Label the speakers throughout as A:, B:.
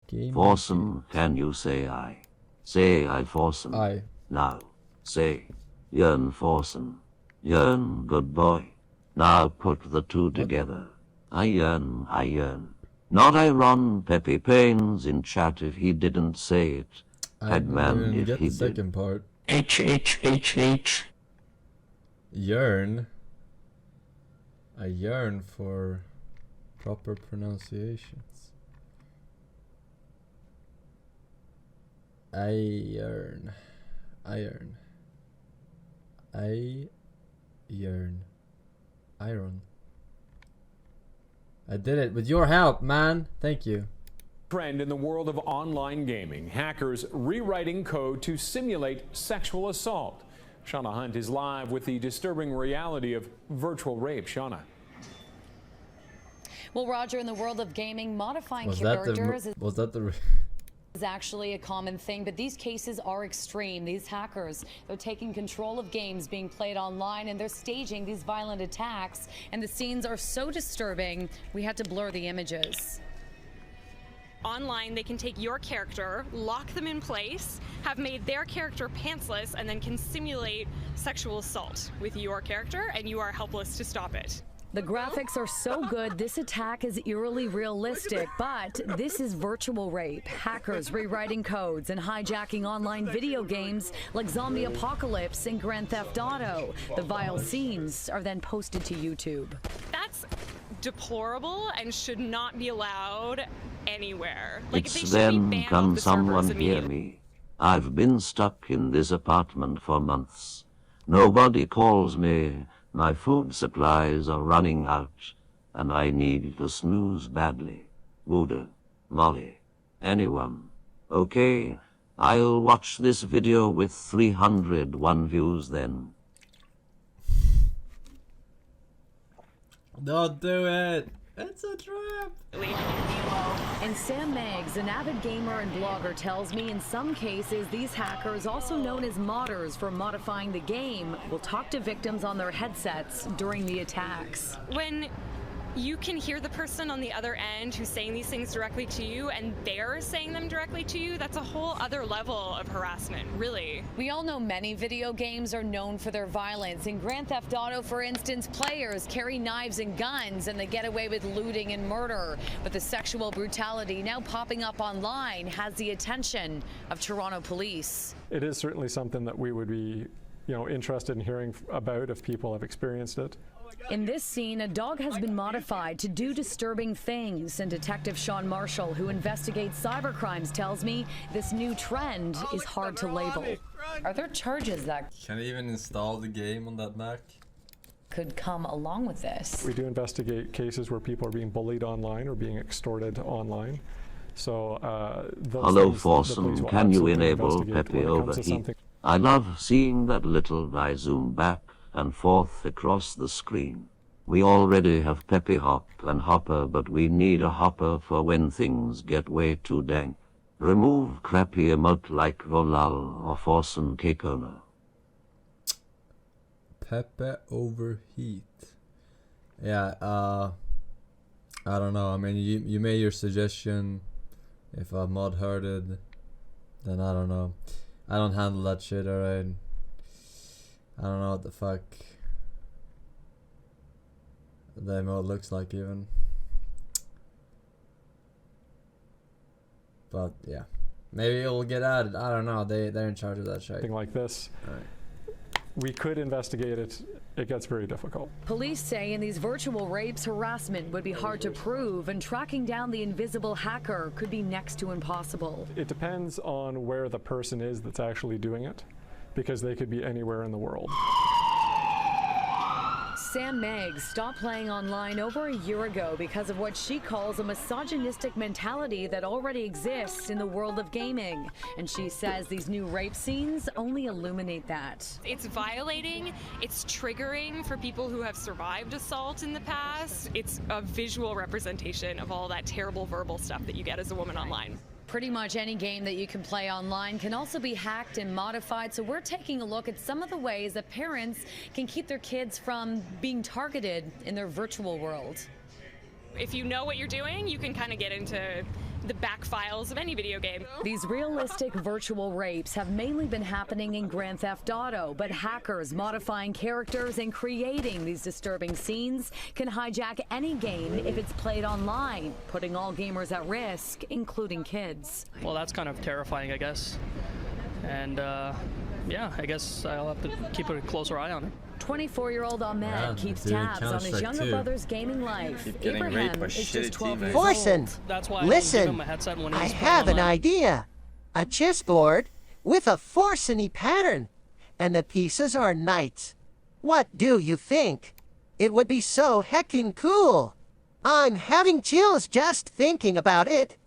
A: Gaming
B: Forsen, can you say I? Say I, Forsen.
A: I.
B: Now, say, yearn, Forsen. Yearn, good boy. Now put the two together. I yearn, I yearn. Not I run Peppy Pains in chat if he didn't say it.
A: I didn't
B: Headman
A: even
B: if
A: get
B: he
A: the second
B: did.
A: part.
B: H.
A: Yearn. I yearn for proper pronunciations. Iron. Iron. Iron. Iron. I did it with your help, man. Thank you.
C: Trend in the world of online gaming. Hackers rewriting code to simulate sexual assault. Shauna Hunt is live with the disturbing reality of virtual rape. Shauna.
D: Well, Roger, in the world of gaming, modifying
A: Was that
D: characters
A: the
D: is actually a common thing, but these cases are extreme. These hackers, they're taking control of games being played online, and they're staging these violent attacks, and the scenes are so disturbing, we had to blur the images.
E: Online, they can take your character, lock them in place, have made their character pantsless, and then can simulate sexual assault with your character, and you are helpless to stop it.
D: The graphics are so good, this attack is eerily realistic, but this is virtual rape. Hackers rewriting codes and hijacking online video games like Zombie Apocalypse and Grand Theft Auto. The vile scenes are then posted to YouTube.
E: That's deplorable and should not be allowed anywhere. Like, they
B: It's
E: should be
B: then,
E: banned off
B: can
E: the
B: someone
E: servers
B: hear
E: immediately.
B: me? I've been stuck in this apartment for months. Nobody calls me. My food supplies are running out, and I need to snooze badly. Buddha, Molly, anyone. Okay, I'll watch this video with 301 views then.
A: Don't do it! It's a trap!
D: And Sam Meggs, an avid gamer and blogger, tells me in some cases these hackers, also known as modders for modifying the game, will talk to victims on their headsets during the attacks.
E: When you can hear the person on the other end who's saying these things directly to you, and they're saying them directly to you, that's a whole other level of harassment, really.
D: We all know many video games are known for their violence. In Grand Theft Auto, for instance, players carry knives and guns and they get away with looting and murder. But the sexual brutality now popping up online has the attention of Toronto police.
F: It is certainly something that we would be, interested in hearing about if people have experienced it.
D: In this scene, a dog has been modified to do disturbing things, and Detective Sean Marshall, who investigates cybercrimes, tells me this new trend is hard to label. Are there charges that
A: Can I even install the game on that Mac?
D: could come along with this?
F: We do investigate cases where people are being bullied online or being extorted online. So, those
B: Hello,
F: things the police
B: Forsen,
F: will
B: can you
F: absolutely
B: enable
F: investigate
B: Peppy
F: when it comes to
B: overheat?
F: something.
B: I love seeing that little guy zoom back and forth across the screen. We already have Peppy Hop and Hopper, but we need a Hopper for when things get way too dank. Remove crappy emote like Volal or Forsen Kekona.
A: Pepe overheat. Yeah, I don't know. I mean, you made your suggestion. If a mod heard it, then I don't know. I don't handle that shit, alright? I don't know what the fuck the emote looks like even. But yeah, maybe it will get added. I don't know. They're in charge of that shit.
F: Something like this.
A: Alright.
F: We could investigate it. It gets very difficult.
D: Police say in these virtual rapes, harassment would be hard to prove, and tracking down the invisible hacker could be next to impossible.
F: It depends on where the person is that's actually doing it, because they could be anywhere in the world.
D: Sam Meggs stopped playing online over a year ago because of what she calls a misogynistic mentality that already exists in the world of gaming. And she says these new rape scenes only illuminate that.
E: It's violating, it's triggering for people who have survived assault in the past. It's a visual representation of all that terrible verbal stuff that you get as a woman online.
D: Pretty much any game that you can play online can also be hacked and modified, so we're taking a look at some of the ways that parents can keep their kids from being targeted in their virtual world.
E: If you know what you're doing, you can kind of get into the back files of any video game.
D: These realistic virtual rapes have mainly been happening in Grand Theft Auto, but hackers modifying characters and creating these disturbing scenes can hijack any game if it's played online, putting all gamers at risk, including kids.
G: Well, that's kind of terrifying, I guess. And yeah, I guess I'll have to keep a closer eye on it.
D: 24-year-old Ahmed keeps
A: doing
D: tabs on his
A: Counter-Strike
D: younger
A: too.
D: brother's gaming life.
H: Keep getting raped
D: Abraham
H: by
D: is
H: shitty
D: just 12 years
H: teammates.
D: old.
I: Forsen,
G: That's why I don't give
I: listen,
G: him a headset when
I: I
G: he's
I: have
G: playing
I: an
G: online.
I: idea. A chessboard with a Forsen-y pattern, and the pieces are knights. What do you think? It would be so heckin' cool. I'm having chills just thinking about it.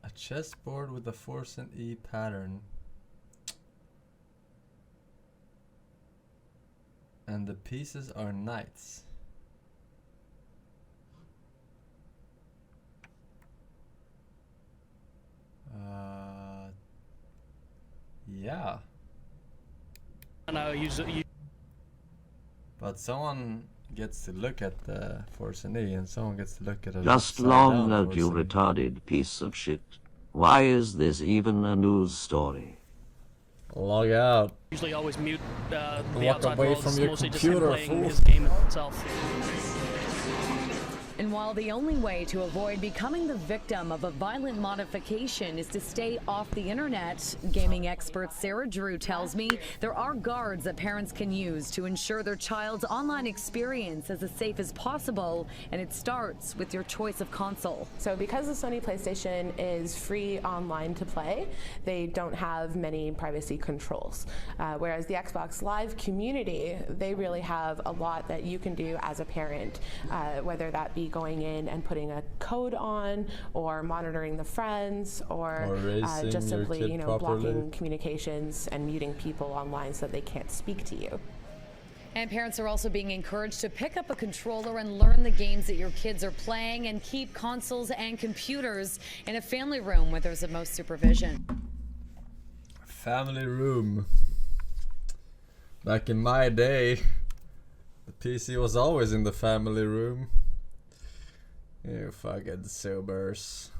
A: A chessboard with a Forsen E pattern. And the pieces are knights. Yeah.
G: And I use
A: But someone gets to look at the Forsen E and someone gets to look at it.
B: Just long that you retarded piece of shit. Why is this even a news story?
A: Log out.
G: usually always mute the
A: Walk
G: outside
A: away
G: world.
A: from
G: It's
A: your
G: mostly just him
A: computer,
G: playing
A: fool.
G: his game itself.
D: And while the only way to avoid becoming the victim of a violent modification is to stay off the internet, gaming expert Sarah Drew tells me there are guards that parents can use to ensure their child's online experience is as safe as possible, and it starts with your choice of console.
J: So because the Sony PlayStation is free online to play, they don't have many privacy controls. Whereas the Xbox Live community, they really have a lot that you can do as a parent, whether that be going in and putting a code on, or monitoring the friends, or
A: raising
J: just
A: your
J: simply,
A: kid properly.
J: blocking communications and muting people online so that they can't speak to you.
D: And parents are also being encouraged to pick up a controller and learn the games that your kids are playing, and keep consoles and computers in a family room where there's the most supervision.
A: Family room. Back in my day, the PC was always in the family room. You fucking sobers.